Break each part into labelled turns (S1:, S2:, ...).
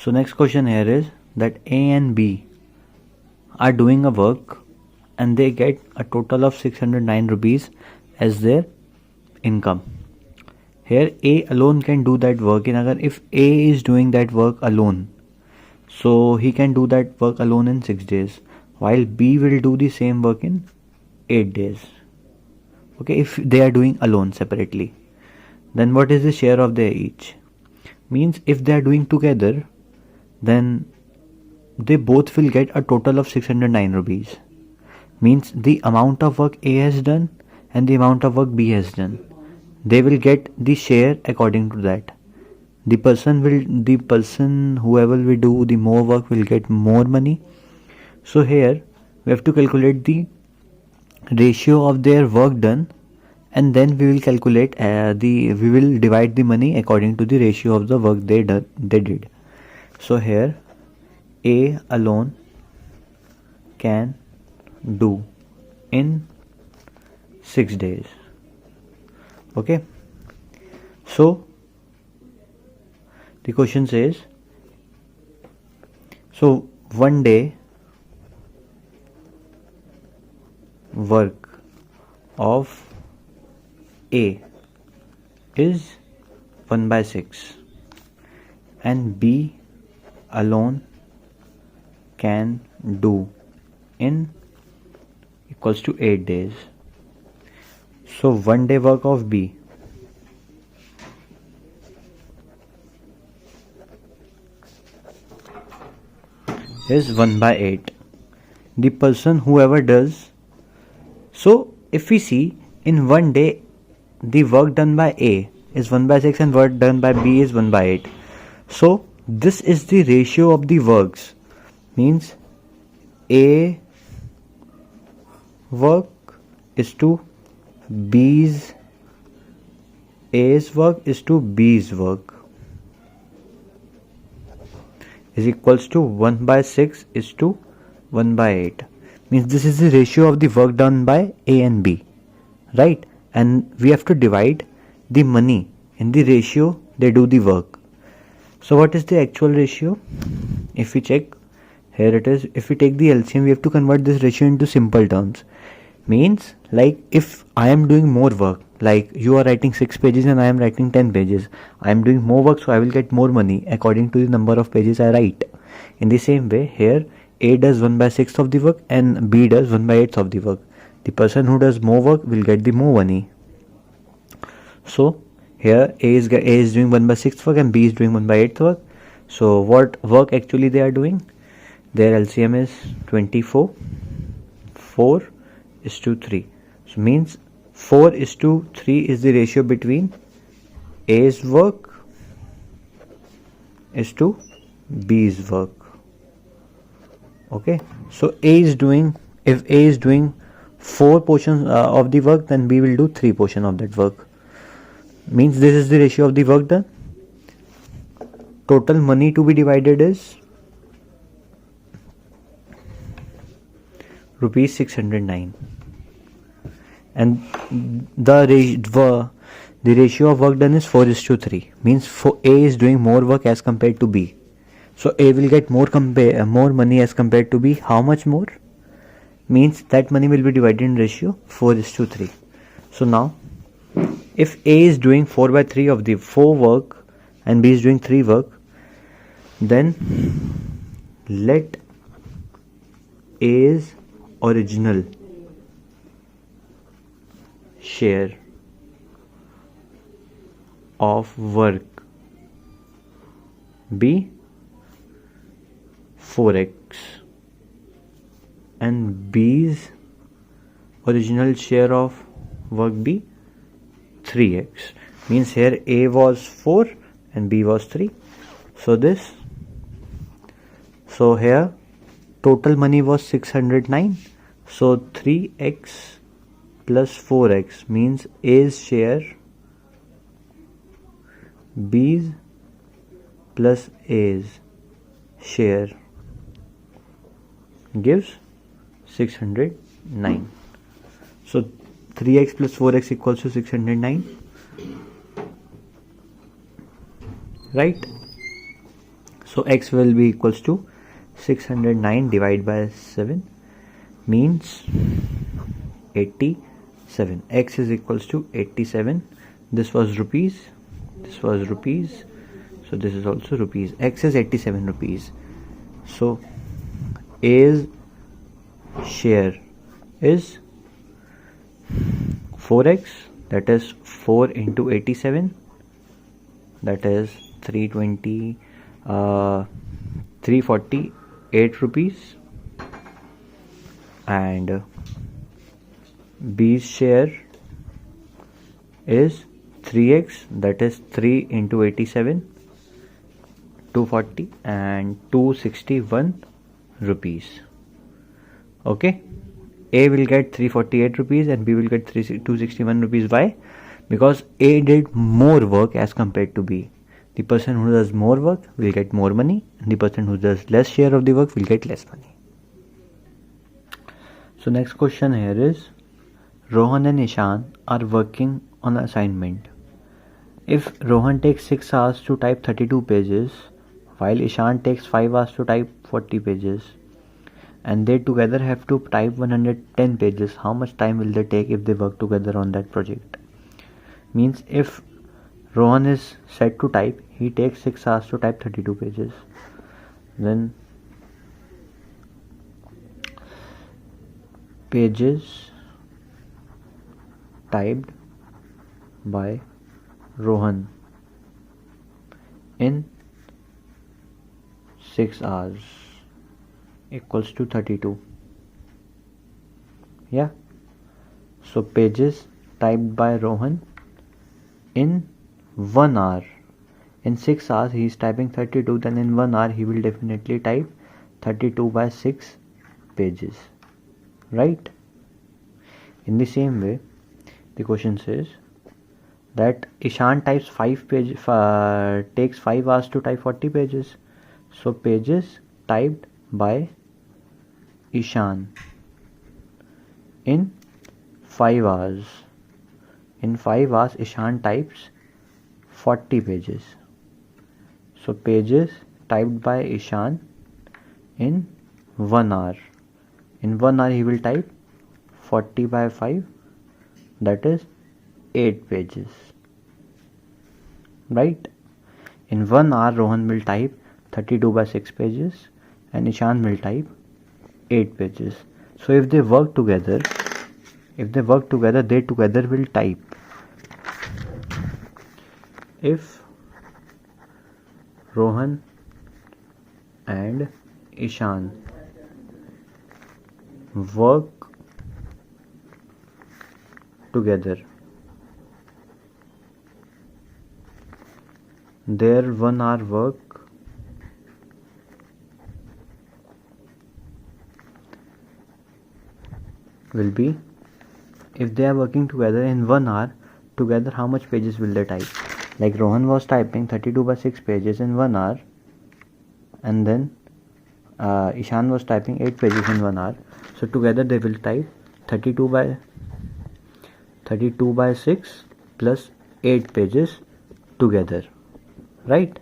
S1: So next question here is that A and B are doing a work and they get a total of 609 rupees as their income. Here A alone can do that work in agar if A is doing that work alone, so he can do that work alone in 6 days, while B will do the same work in 8 days. Okay, if they are doing alone separately, then what is the share of their each? Means if they are doing together, then they both will get a total of 609 rupees. Means the amount of work A has done and the amount of work B has done, they will get the share according to that. The person whoever will do the more work will get more money. So here we have to calculate the ratio of their work done, and then we will calculate we will divide the money according to the ratio of the work they did. So here A alone can do in 6 days. Okay, so the question says, so one day work of A is 1/6 and B alone can do in equals to 8 days. So one day work of B is 1/8. The person whoever does, so if we see in one day the work done by A is 1/6 and work done by B is 1/8. So this is the ratio of the works. Means A work is to A's work is to B's work is equals to 1/6 is to 1/8. Means this is the ratio of the work done by A and B, right? And we have to divide the money in the ratio they do the work. So what is the actual ratio? If we check, here it is. If we take the LCM, we have to convert this ratio into simple terms. Means like if I am doing more work, like you are writing 6 pages and I am writing 10 pages, I am doing more work, so I will get more money according to the number of pages I write. In the same way, here A does 1/6 of the work and B does 1/8 of the work. The person who does more work will get the more money. So here A is doing 1/6 work and B is doing 1/8 work. So what work actually they are doing? Their LCM is 24. 4 is to 3. So means 4 is to 3 is the ratio between A's work is to B's work. Okay, so if A is doing 4 portions of the work, then B will do 3 portions of that work. Means this is the ratio of the work done. Total money to be divided is rupees 609, and the ratio of work done is 4 is to 3. Means A is doing more work as compared to B. So A will get more money as compared to B. How much more? Means that money will be divided in ratio 4 is to 3. So now if A is doing 4/3 of the 4 work and B is doing 3 work, then let A's original share of work be 4x and B's original share of work be 3x. Means here A was 4 and B was 3. So here total money was 609. So 3x plus 4x means A's share, B's plus A's share gives 609. So 3x plus 4x equals to 609, right? So x will be equals to 609 divided by 7 means 87. X is equals to 87. This was rupees, this was rupees, so this is also rupees. X is 87 rupees. So A's share is 4x, that is 4 into 87, that is 348 rupees, and B's share is 3x, that is 3 into 87, 240 and 261 rupees. Okay, A will get 348 rupees and B will get 261 rupees. Why? Because A did more work as compared to B. The person who does more work will get more money, and the person who does less share of the work will get less money. So next question here is, Rohan and Ishan are working on assignment. If Rohan takes 6 hours to type 32 pages, while Ishan takes 5 hours to type 40 pages, and they together have to type 110 pages, how much time will they take if they work together on that project? Means if Rohan is set to type, he takes 6 hours to type 32 pages. Then pages typed by Rohan in 6 hours equals to 32. Yeah, so pages typed by Rohan in 1 hour. In 6 hours he is typing 32, then in 1 hour he will definitely type 32 by 6 pages, right? In the same way, the question says that Ishan types 5 pages, takes 5 hours to type 40 pages. So pages typed by Ishan in 5 hours. In 5 hours Ishan types 40 pages. So pages typed by Ishan in 1 hour. In 1 hour he will type 40 by 5, that is 8 pages, right? In 1 hour Rohan will type 32 by 6 pages and Ishan will type 8 pages. So if they work together, they together will type. If Rohan and Ishan work together, their 1 hour work will be, if they are working together in 1 hour, together how much pages will they type? Like Rohan was typing 32 by 6 pages in 1 hour, and then Ishan was typing 8 pages in 1 hour. So together they will type 32 by 6 plus 8 pages together, right?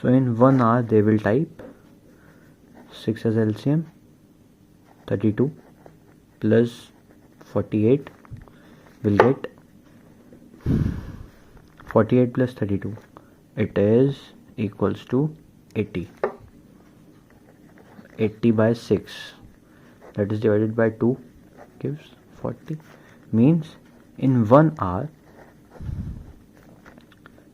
S1: So in 1 hour they will type 6 as LCM, 32 plus 48 will get 48 plus 32, it is equals to 80. 80 by 6, that is divided by 2 gives 40. Means in 1 hour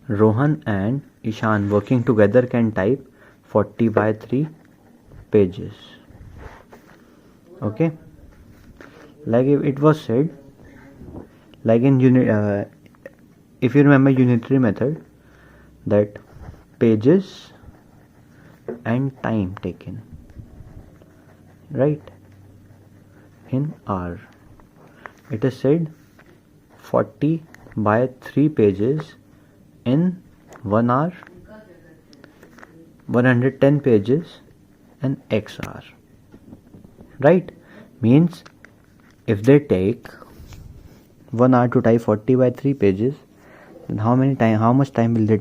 S1: Rohan and Ishan working together can type 40 by 3 pages. Okay, like if it was said, like in if you remember unitary method, that pages and time taken, right, in hour, it is said 40 by 3 pages in 1 hour, 110 pages in X hour, right? Means if they take 1 hour to type 40 by 3 pages, then how much time will they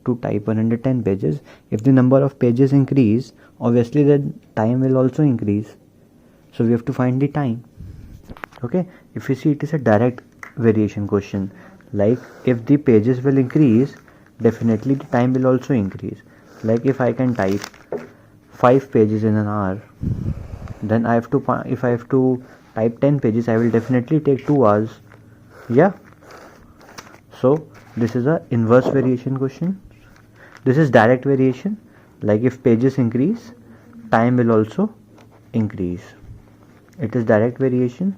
S1: to type 110 pages. If the number of pages increase, obviously the time will also increase. So we have to find the time. Okay, if you see, it is a direct variation question. Like if the pages will increase, definitely the time will also increase. Like if I can type 5 pages in an hour, then if I have to type 10 pages, I will definitely take 2 hours. Yeah. So this is a inverse variation question. This is direct variation. Like if pages increase, time will also increase. It is direct variation.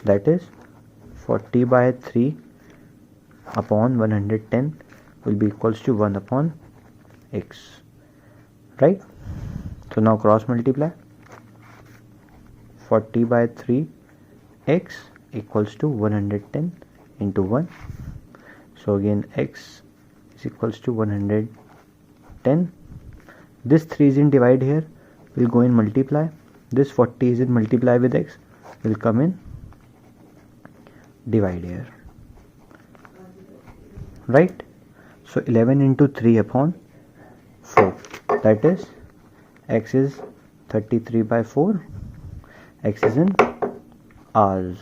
S1: That is 40 by 3 upon 110 will be equals to 1 upon x. Right? So now cross multiply. 40 by 3 x equals to 110 into 1. So again x is equals to 110. This 3 is in divide here, will go in multiply. This 40 is in multiply with x, will come in divide here. Right? So 11 into 3 upon 4. That is x is 33 by 4. X is in hours.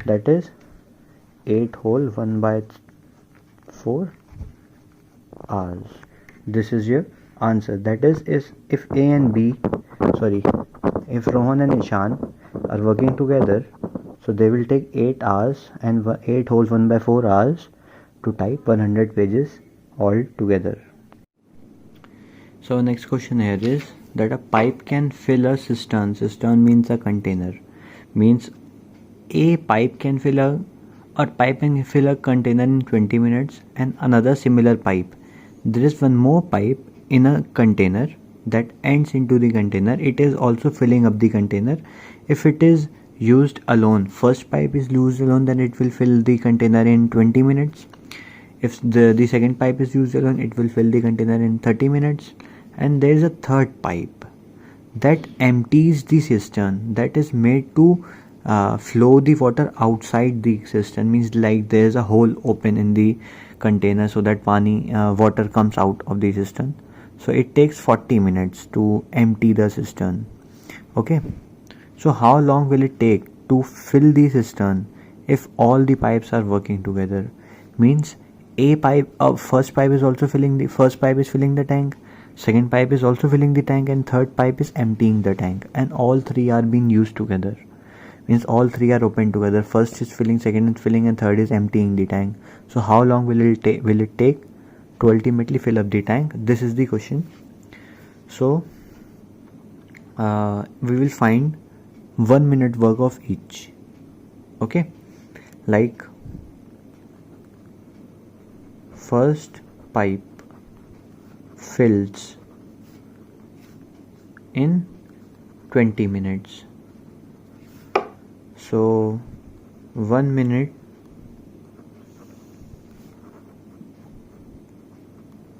S1: That is 8 whole 1 by 4 hours. This is your answer. That is if A and B, if Rohan and Ishan are working together, so they will take 8 hours and 8 whole 1 by 4 hours to type 100 pages all together. So next question here is that a pipe can fill a cistern. Cistern means a container. Means a pipe can fill a container in 20 minutes, and another similar pipe. There is one more pipe in a container that ends into the container. It is also filling up the container. If it is used alone, first pipe is used alone, then it will fill the container in 20 minutes. If the second pipe is used alone, it will fill the container in 30 minutes. And there is a third pipe that empties the cistern, that is made to flow the water outside the cistern. Means like there is a hole open in the container so that water comes out of the cistern. So it takes 40 minutes to empty the cistern. Okay, so how long will it take to fill the cistern if all the pipes are working together? Means first pipe is filling the tank, second pipe is also filling the tank, and third pipe is emptying the tank, and all three are being used together. Means all three are open together. First is filling, second is filling, and third is emptying the tank. So how long will it take to ultimately fill up the tank? This is the question. So we will find 1 minute work of each. Okay, like first pipe fills in 20 minutes. So 1 minute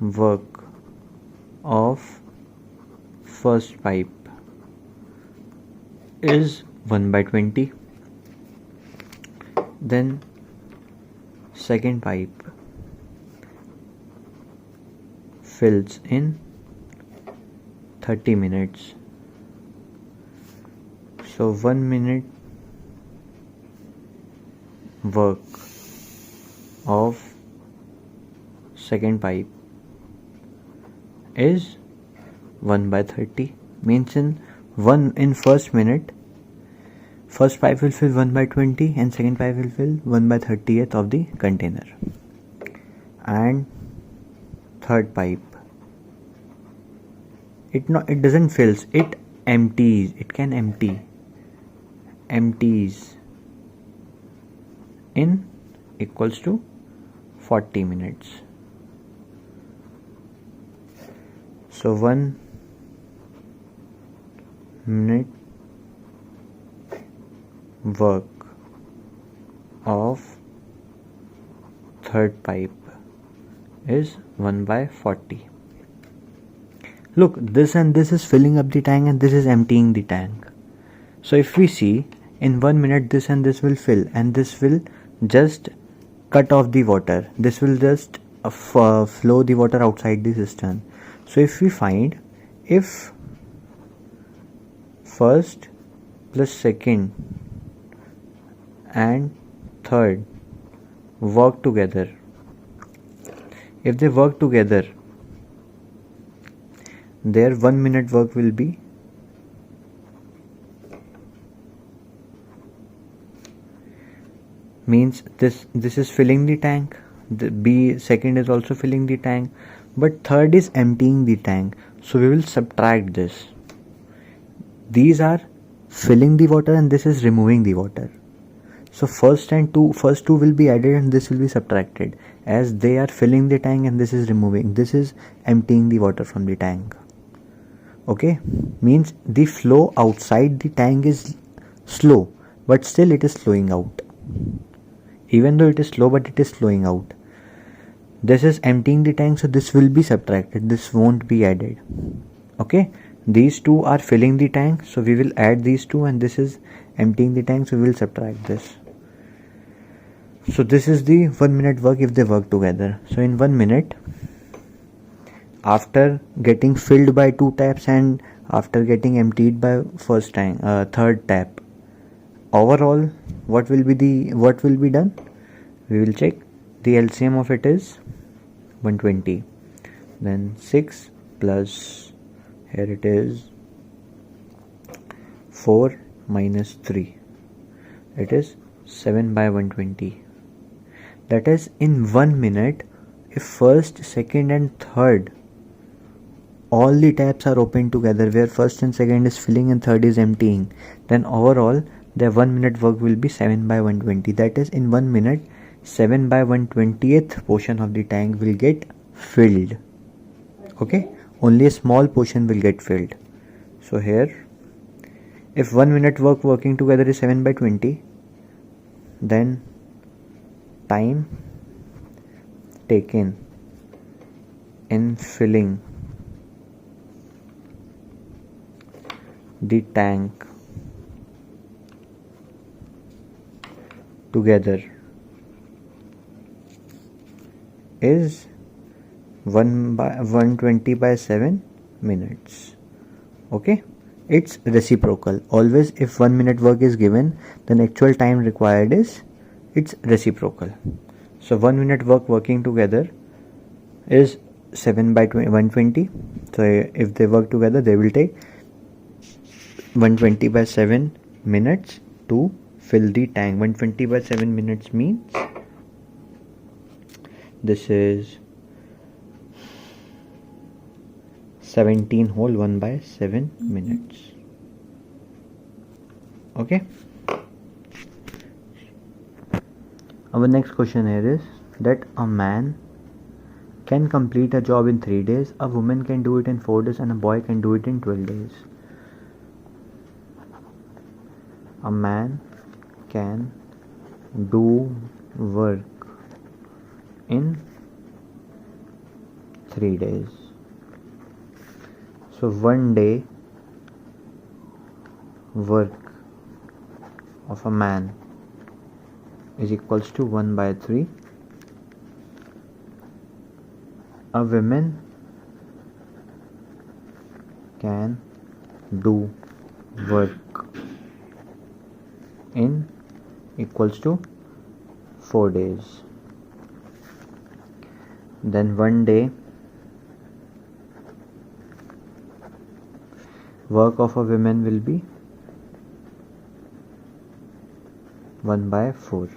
S1: work of first pipe is 1 by 20. Then second pipe fills in 30 minutes. So 1 minute work of second pipe is 1 by 30. Means in first minute, first pipe will fill 1 by 20 and second pipe will fill 1 by 30th of the container. And third pipe, it doesn't fills, it empties. It can empties in equals to 40 minutes. So 1 minute work of third pipe is 1 by 40. Look, this and this is filling up the tank and this is emptying the tank. So if we see, in 1 minute this and this will fill, and this will just cut off the water. This will just flow the water outside the cistern. So if we find, if first plus second and third work together, if they work together, their 1 minute work will be means this is filling the tank, the B second is also filling the tank, but third is emptying the tank. So we will subtract this. These are filling the water and this is removing the water. So first two will be added and this will be subtracted, as they are filling the tank and this is removing, this is emptying the water from the tank. Okay, means the flow outside the tank is slow, but still it is flowing out. Even though it is slow, but it is flowing out. This is emptying the tank, so this will be subtracted, this won't be added. Okay, these two are filling the tank, so we will add these two, and this is emptying the tank, so we will subtract this. So this is the 1 minute work if they work together. So in 1 minute, after getting filled by 2 taps and after getting emptied by third tap, overall what will be done? We will check. The LCM of it is 120. Then 6 plus, here it is 4 minus 3, it is 7 by 120. That is, in 1 minute, if first, second and third, all the taps are open together, where first and second is filling and third is emptying, then overall their 1 minute work will be 7 by 120. That is, in 1 minute, 7 by 120th portion of the tank will get filled. Okay, only a small portion will get filled. So here, if 1 minute working together is 7 by 20, then time taken in filling the tank together is 120 by 7 minutes. Okay, it's reciprocal. Always if 1 minute work is given, then actual time required is it's reciprocal. So 1 minute working together is 7 by 120. So if they work together, they will take 120 by 7 minutes to fill the tank. 120 by 7 minutes means this is 17 whole 1 by 7 minutes. Okay. Our next question here is that a man can complete a job in 3 days, a woman can do it in 4 days, and a boy can do it in 12 days. A man can do work in 3 days. So 1 day work of a man is equals to 1 by 3. A woman can do work in equals to 4 days. Then 1 day work of a woman will be 1 by 4.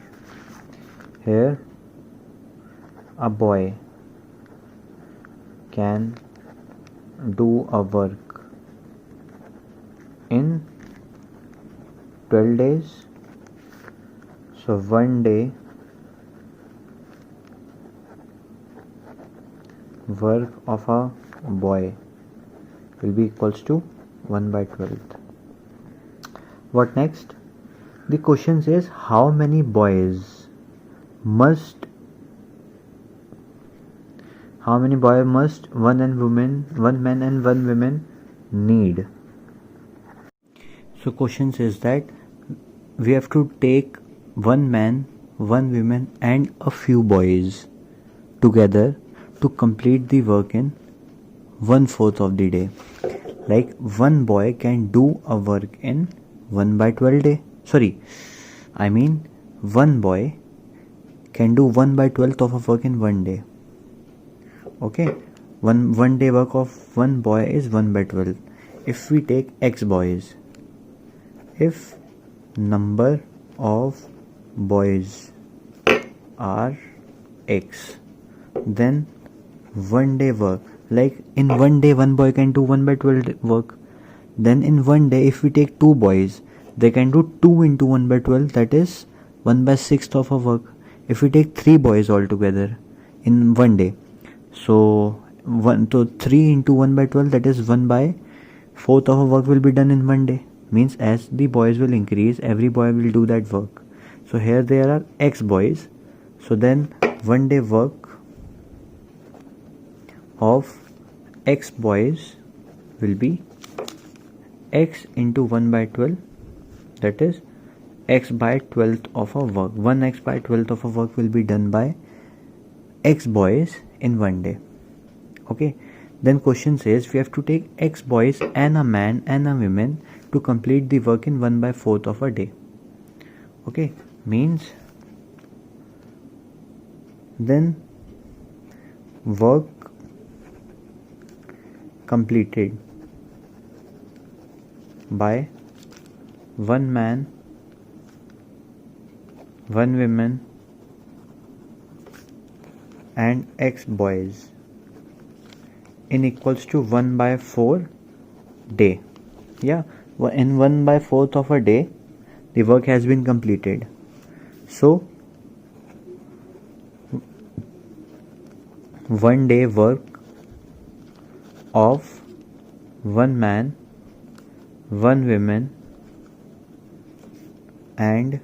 S1: Here a boy can do a work in 12 days. So 1 day work of a boy will be equals to 1 by 12. What next? The question says how many boys must one man and one woman need. So question says that we have to take 1 man, 1 woman and a few boys together to complete the work in 1/4 of the day. Like one boy can do a work in 1/12 day. One boy can do 1/12 of a work in one day. Okay, one day work of one boy is 1/12. If we take x boys, if number of boys are x, then one day work, like in one day one boy can do 1/12 work. Then in one day, if we take two boys, they can do 2 into 1/12, that is 1/6 of a work. If we take three boys all together in one day, so 3 into 1/12, that is 1/4 of a work will be done in one day. Means as the boys will increase, every boy will do that work. So here there are x boys, so then one day work of x boys will be x into 1/12, that is x by 12th of a work. 1x by 12th of a work will be done by x boys in one day. Okay, then question says we have to take x boys and a man and a woman to complete the work in 1/4 of a day. Okay, means then work completed by one man, one woman and x boys in equals to 1/4 day. Yeah, in 1/4 of a day the work has been completed. So one day work of one man, one woman and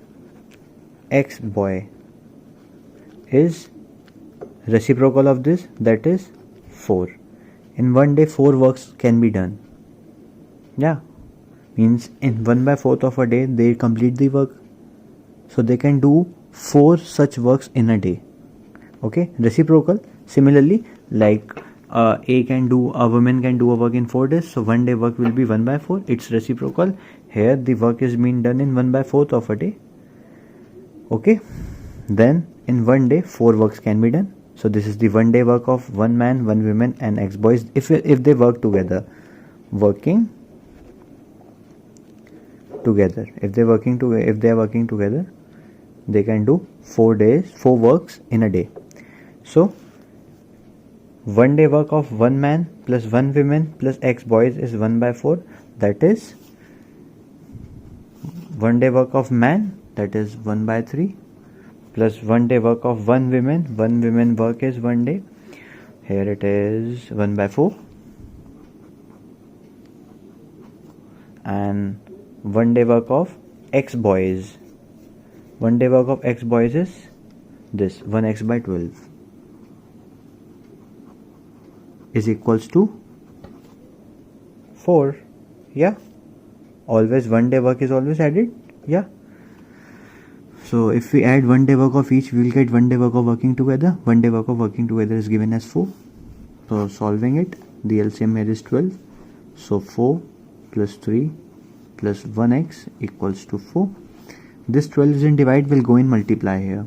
S1: x boy is reciprocal of this, that is 4. In one day 4 works can be done. Yeah, means in 1/4 of a day they complete the work, so they can do 4 such works in a day. Okay, reciprocal. Similarly, like a woman can do a work in 4 days, so one day work will be 1/4. It's reciprocal. Here the work is being done in 1/4 of a day. Okay, then in one day 4 works can be done. So this is the one day work of one man, one woman and x boys if they work together. If they are working together, they can do 4 works in a day. So one day work of one man plus one woman plus x boys is 1/4, that is one day work of man, that is 1/3, plus one day work of one woman work is one day, here it is 1/4, and one day work of x boys is this 1x by 12 is equals to 4. Yeah, always one day work is always added. Yeah, so if we add one day work of each, we will get one day work of working together. One day work of working together is given as 4. So solving it, the LCM here is 12. So 4 plus 3 plus 1x equals to 4. This 12 is in divide, will go in multiply here.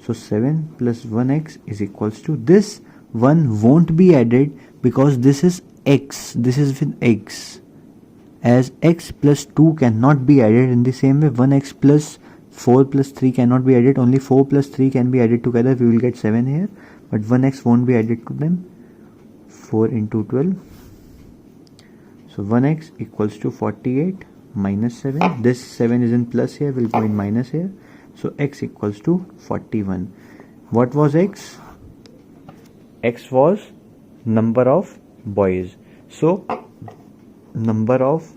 S1: So 7 plus 1x is equals to, this 1 won't be added because this is x, this is with x, as x plus 2 cannot be added. In the same way 1x plus 4 plus 3 cannot be added, only 4 plus 3 can be added together, we will get 7 here, but 1x won't be added to them. 4 into 12, so 1x equals to 48 minus 7, this 7 is in plus here, will go in minus here, so x equals to 41. What was x? X was number of boys, so number of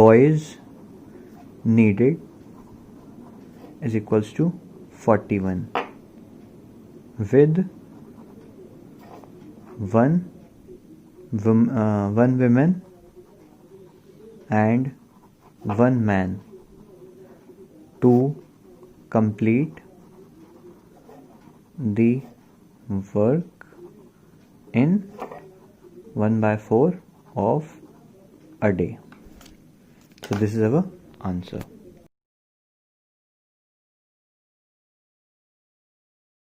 S1: boys needed is equals to 41 with one woman and one man to complete the work in 1/4 of a day. So this is our answer.